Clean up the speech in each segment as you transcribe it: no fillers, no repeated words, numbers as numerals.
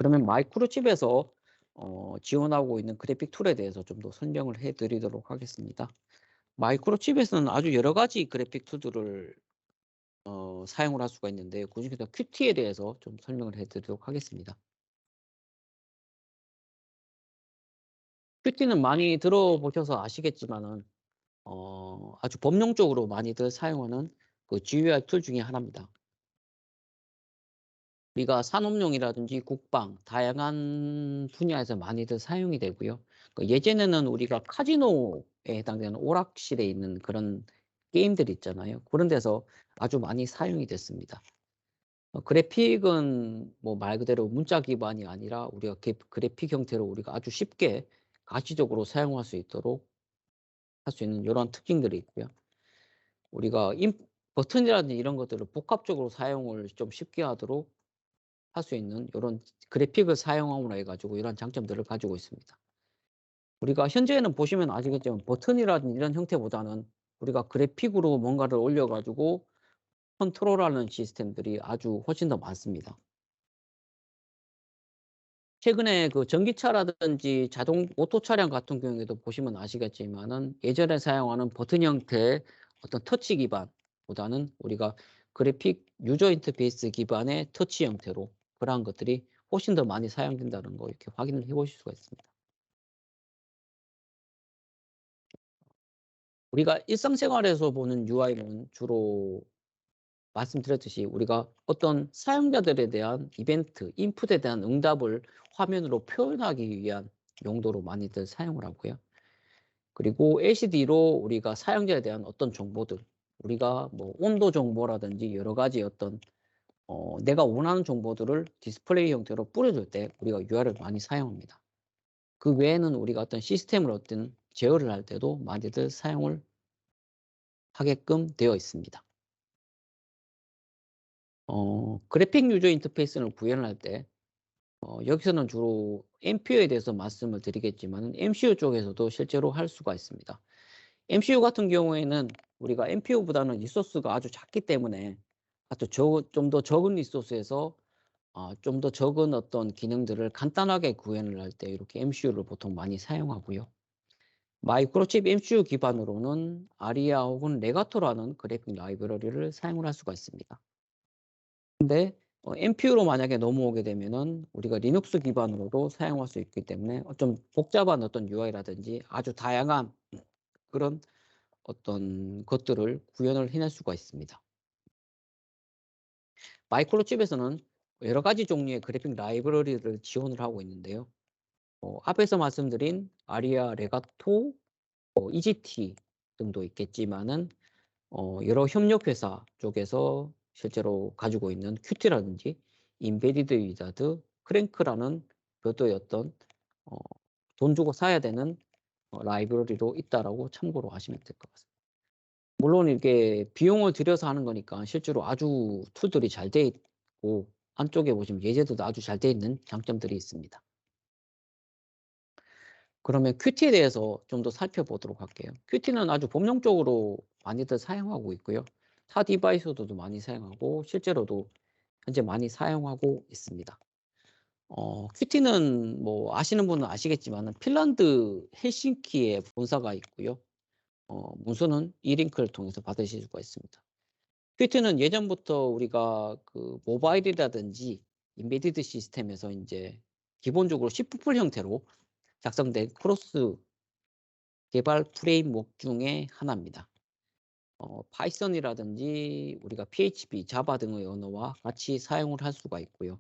그러면 마이크로칩에서 지원하고 있는 그래픽 툴에 대해서 좀 더 설명을 해드리도록 하겠습니다. 마이크로칩에서는 아주 여러 가지 그래픽 툴들을 사용을 할 수가 있는데 그중에서 Qt에 대해서 좀 설명을 해드리도록 하겠습니다. Qt는 많이 들어보셔서 아시겠지만은 아주 범용적으로 많이들 사용하는 그 GUI 툴 중에 하나입니다. 우리가 산업용이라든지 국방, 다양한 분야에서 많이들 사용이 되고요. 예전에는 우리가 카지노에 해당되는 오락실에 있는 그런 게임들 있잖아요. 그런 데서 아주 많이 사용이 됐습니다. 그래픽은 뭐 말 그대로 문자 기반이 아니라 우리가 그래픽 형태로 우리가 아주 쉽게 가시적으로 사용할 수 있도록 할 수 있는 이런 특징들이 있고요. 우리가 버튼이라든지 이런 것들을 복합적으로 사용을 좀 쉽게 하도록 할 수 있는 이런 그래픽을 사용함으로 해가지고 이런 장점들을 가지고 있습니다. 우리가 현재는 보시면 아시겠지만 버튼이라든지 이런 형태보다는 우리가 그래픽으로 뭔가를 올려가지고 컨트롤하는 시스템들이 아주 훨씬 더 많습니다. 최근에 그 전기차라든지 자동 오토 차량 같은 경우에도 보시면 아시겠지만은 예전에 사용하는 버튼 형태의 어떤 터치 기반보다는 우리가 그래픽 유저 인터페이스 기반의 터치 형태로 그러한 것들이 훨씬 더 많이 사용된다는 거 이렇게 확인을 해 보실 수가 있습니다. 우리가 일상생활에서 보는 UI는 주로 말씀드렸듯이 우리가 어떤 사용자들에 대한 이벤트, 인풋에 대한 응답을 화면으로 표현하기 위한 용도로 많이들 사용을 하고요. 그리고 LCD로 우리가 사용자에 대한 어떤 정보들, 우리가 뭐 온도 정보라든지 여러 가지 어떤 내가 원하는 정보들을 디스플레이 형태로 뿌려줄 때 우리가 UI를 많이 사용합니다. 그 외에는 우리가 어떤 시스템을 어떤 제어를 할 때도 많이들 사용을 하게끔 되어 있습니다. 그래픽 유저 인터페이스를 구현을 할 때 여기서는 주로 MPU에 대해서 말씀을 드리겠지만 MCU 쪽에서도 실제로 할 수가 있습니다. MCU 같은 경우에는 우리가 MPU보다는 리소스가 아주 작기 때문에 좀 더 적은 리소스에서 좀 더 적은 어떤 기능들을 간단하게 구현을 할 때 이렇게 MCU를 보통 많이 사용하고요. 마이크로칩 MCU 기반으로는 아리아 혹은 레가토라는 그래픽 라이브러리를 사용을 할 수가 있습니다. 근데 MPU로 만약에 넘어오게 되면은 우리가 리눅스 기반으로도 사용할 수 있기 때문에 좀 복잡한 어떤 UI라든지 아주 다양한 그런 어떤 것들을 구현을 해낼 수가 있습니다. 마이크로칩에서는 여러 가지 종류의 그래픽 라이브러리를 지원을 하고 있는데요. 앞에서 말씀드린 아리아, 레가토, EGT 등도 있겠지만은 여러 협력회사 쪽에서 실제로 가지고 있는 큐티라든지 인베디드 위자드, 크랭크라는 별도의 어떤 돈 주고 사야 되는 라이브러리로 있다라고 참고로 하시면 될 것 같습니다. 물론 이게 비용을 들여서 하는 거니까 실제로 아주 툴들이 잘 돼 있고 안쪽에 보시면 예제들도 아주 잘 돼 있는 장점들이 있습니다. 그러면 Qt에 대해서 좀 더 살펴보도록 할게요. Qt는 아주 범용적으로 많이들 사용하고 있고요. 타 디바이스로도 많이 사용하고 실제로도 현재 많이 사용하고 있습니다. Qt는 뭐 아시는 분은 아시겠지만 핀란드 헬싱키에 본사가 있고요. 문서는 이링크를 통해서 받으실 수가 있습니다. Qt는 예전부터 우리가 그 모바일이라든지 인베디드 시스템에서 이제 기본적으로 C++ 형태로 작성된 크로스 개발 프레임워크 중에 하나입니다. 파이썬이라든지 우리가 PHP, 자바 등의 언어와 같이 사용을 할 수가 있고요.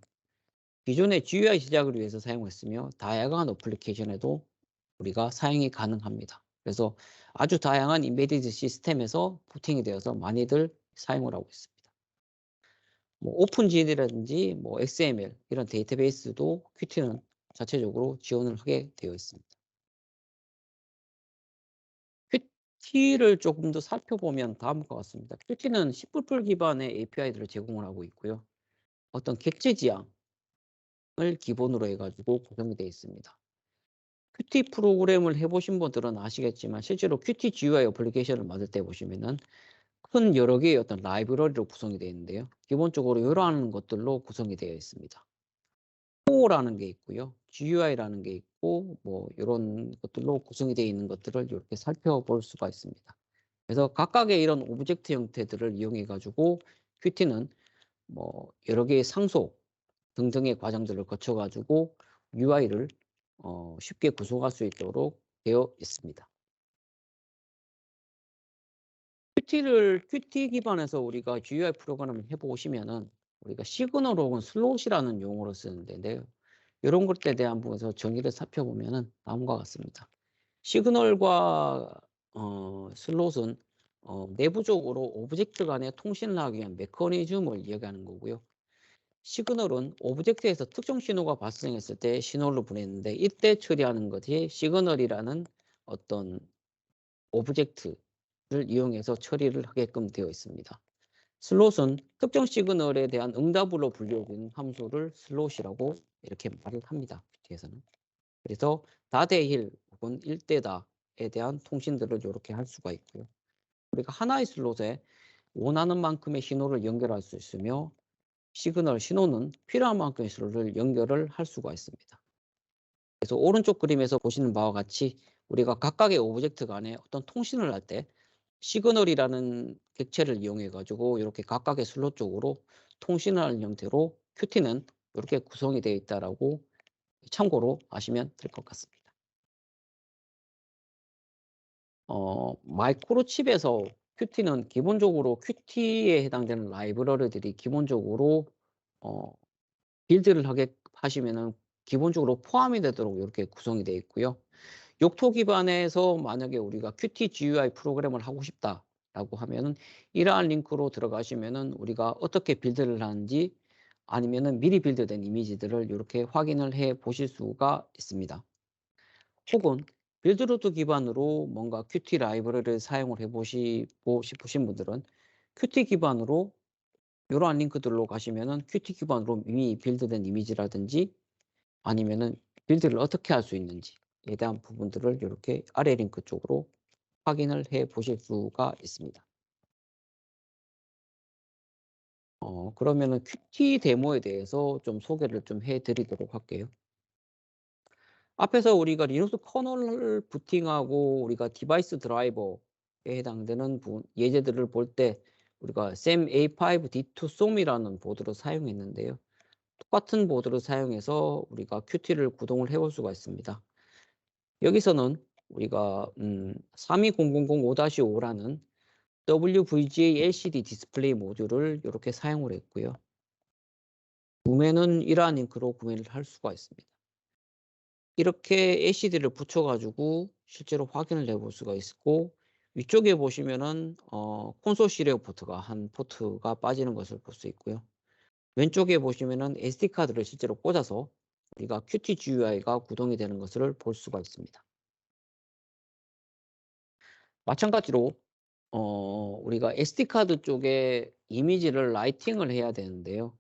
기존의 GUI 제작을 위해서 사용했으며 다양한 어플리케이션에도 우리가 사용이 가능합니다. 그래서 아주 다양한 인베디드 시스템에서 포팅이 되어서 많이들 사용을 하고 있습니다. 뭐 오픈GN이라든지 뭐 XML 이런 데이터베이스도 Qt는 자체적으로 지원을 하게 되어 있습니다. Qt를 조금 더 살펴보면 다음과 같습니다. Qt는 C++ 기반의 API들을 제공을 하고 있고요. 어떤 객체 지향을 기본으로 해가지고 구성이 되어 있습니다. Qt 프로그램을 해보신 분들은 아시겠지만 실제로 Qt GUI 어플리케이션을 만들 때 보시면은 큰 여러 개의 어떤 라이브러리로 구성이 되어 있는데요. 기본적으로 이러한 것들로 구성이 되어 있습니다. 코어라는 게 있고요. GUI라는 게 있고 뭐 요런 것들로 구성이 되어 있는 것들을 이렇게 살펴볼 수가 있습니다. 그래서 각각의 이런 오브젝트 형태들을 이용해 가지고 Qt는 뭐 여러 개의 상소 등등의 과정들을 거쳐 가지고 UI를 쉽게 구성할 수 있도록 되어 있습니다. Qt 기반에서 우리가 GUI 프로그램을 해 보시면은 우리가 시그널 혹은 슬롯이라는 용어를 쓰는데요. 요런 것들에 대한 부분에서 정의를 살펴보면은 다음과 같습니다. 시그널과 슬롯은 내부적으로 오브젝트 간의 통신을 하기 위한 메커니즘을 이야기하는 거고요. 시그널은 오브젝트에서 특정 신호가 발생했을 때 신호를 보내는데 이때 처리하는 것이 시그널이라는 어떤 오브젝트를 이용해서 처리를 하게끔 되어 있습니다. 슬롯은 특정 시그널에 대한 응답으로 불려오는 함수를 슬롯이라고 이렇게 말을 합니다. 뒤에서는. 그래서 다대힐 혹은 일대다에 대한 통신들을 이렇게 할 수가 있고요. 우리가 하나의 슬롯에 원하는 만큼의 신호를 연결할 수 있으며 신호는 필요한 만큼의 신호를 연결을 할 수가 있습니다. 그래서 오른쪽 그림에서 보시는 바와 같이 우리가 각각의 오브젝트 간에 어떤 통신을 할 때 시그널이라는 객체를 이용해 가지고 이렇게 각각의 슬롯 쪽으로 통신을 하는 형태로 Qt는 이렇게 구성이 되어 있다라고 참고로 아시면 될 것 같습니다. 마이크로칩에서 Qt는 기본적으로 Qt에 해당되는 라이브러리들이 기본적으로 어 빌드를 하시면은 기본적으로 포함이 되도록 이렇게 구성이 되어 있고요. 욕토 기반에서 만약에 우리가 Qt GUI 프로그램을 하고 싶다라고 하면은 이러한 링크로 들어가시면은 우리가 어떻게 빌드를 하는지 아니면은 미리 빌드된 이미지들을 이렇게 확인을 해 보실 수가 있습니다. 혹은 빌드루트 기반으로 뭔가 Qt 라이브러리를 사용을 해 보시고 싶으신 분들은 Qt 기반으로 이러한 링크들로 가시면은 Qt 기반으로 이미 빌드된 이미지라든지 아니면은 빌드를 어떻게 할 수 있는지에 대한 부분들을 이렇게 아래 링크 쪽으로 확인을 해 보실 수가 있습니다. 그러면은 Qt 데모에 대해서 좀 소개를 좀 해 드리도록 할게요. 앞에서 우리가 리눅스 커널을 부팅하고 우리가 디바이스 드라이버에 해당되는 예제들을 볼 때 우리가 SAM-A5D2 SOM이라는 보드를 사용했는데요. 똑같은 보드를 사용해서 우리가 Qt를 구동을 해볼 수가 있습니다. 여기서는 우리가 32000-5-5라는 WVGA LCD 디스플레이 모듈을 이렇게 사용을 했고요. 구매는 이러한 링크로 구매를 할 수가 있습니다. 이렇게 LCD를 붙여 가지고 실제로 확인을 해 볼 수가 있고 위쪽에 보시면은 콘솔 시리얼 포트가 한 포트가 빠지는 것을 볼 수 있고요. 왼쪽에 보시면은 SD 카드를 실제로 꽂아서 우리가 Qt GUI가 구동이 되는 것을 볼 수가 있습니다. 마찬가지로 우리가 SD 카드 쪽에 이미지를 라이팅을 해야 되는데요.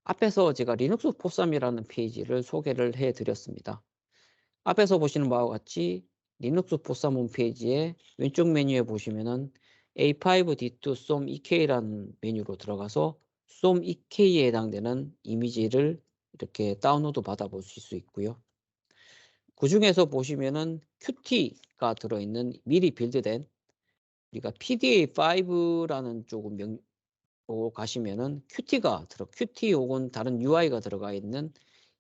앞에서 제가 리눅스 포쌈이라는 페이지를 소개를 해 드렸습니다. 앞에서 보시는 바와 같이 리눅스 포쌈 홈페이지의 왼쪽 메뉴에 보시면은 A5D2 SOM EK라는 메뉴로 들어가서 SOM EK에 해당되는 이미지를 이렇게 다운로드 받아 보실 수 있고요. 그 중에서 보시면은 Qt가 들어있는 미리 빌드된 우리가 PDA5라는 쪽은 가시면은 Qt 혹은 다른 UI가 들어가 있는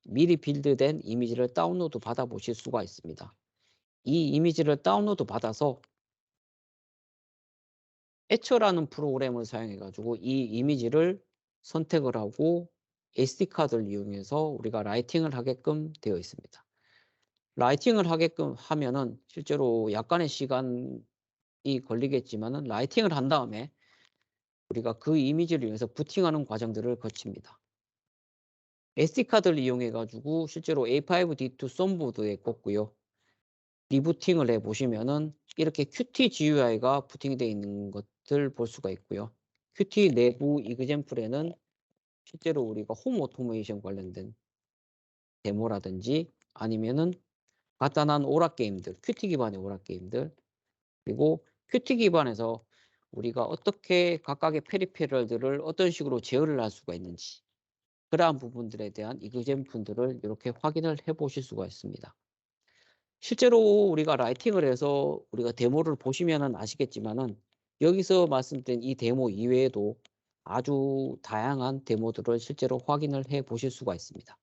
미리 빌드된 이미지를 다운로드 받아 보실 수가 있습니다. 이 이미지를 다운로드 받아서 etch라는 프로그램을 사용해 가지고 이 이미지를 선택을 하고 SD 카드를 이용해서 우리가 라이팅을 하게끔 되어 있습니다. 라이팅을 하게끔 하면은 실제로 약간의 시간이 걸리겠지만은 라이팅을 한 다음에 우리가 그 이미지를 이용해서 부팅하는 과정들을 거칩니다. SD 카드를 이용해 가지고 실제로 A5D2 썸보드에 꽂고요. 리부팅을 해 보시면은 이렇게 Qt GUI가 부팅이 되어 있는 것을 볼 수가 있고요. Qt 내부 이그젬플에는 실제로 우리가 홈 오토메이션 관련된 데모라든지 아니면은 간단한 오락 게임들, Qt 기반의 오락 게임들, 그리고 Qt 기반에서 우리가 어떻게 각각의 페리페럴들을 어떤 식으로 제어를 할 수가 있는지 그러한 부분들에 대한 이그잼픈들을 이렇게 확인을 해 보실 수가 있습니다. 실제로 우리가 라이팅을 해서 우리가 데모를 보시면은 아시겠지만은 여기서 말씀드린 이 데모 이외에도 아주 다양한 데모들을 실제로 확인을 해 보실 수가 있습니다.